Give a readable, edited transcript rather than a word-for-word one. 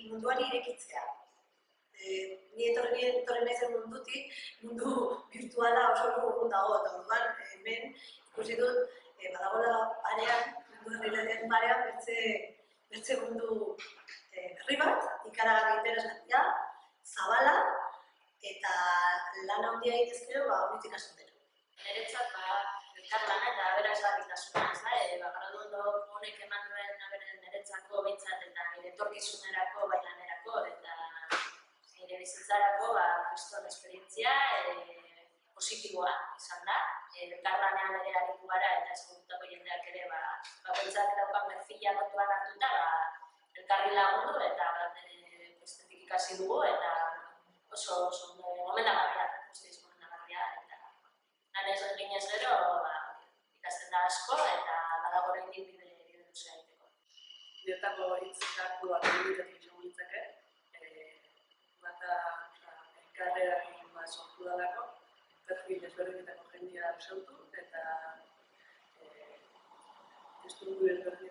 munduari irekitzea. Ni etorri naizen mundutik, mundu virtuala oso urrun dago, eta orduan hemen ikusi dut badagoela parean, mundu errealitatean parean bertze mundu berri bat, ikaragarri interesgarria, zabala, eta lan handia egitezkero, honitz ikasten dena. Niretzat, elkarlana eta aberasgarritasuna, Garraiondo honek eman duen niretzako behintzat eta nire etorkizunerako, bai lanerako eta nire bizitzarako kriston esperientzia positiboa izan da. Elkarlanean ere aritu gara eta ezagututako jendeak ere bakoitzak daukan perfila kontuan hartuta elkarri lagundu eta bestetik ikasi dugu eta oso gomendagarria eta lanez eginez gero ikasten da asko eta badago oraindik bide luzea egiteko. Biotako hitzetakoak egitetik izango litzake, bata elkarrekin sortu dalako, perfil ezberdinetako jendea sortu eta testuinguru ezberdin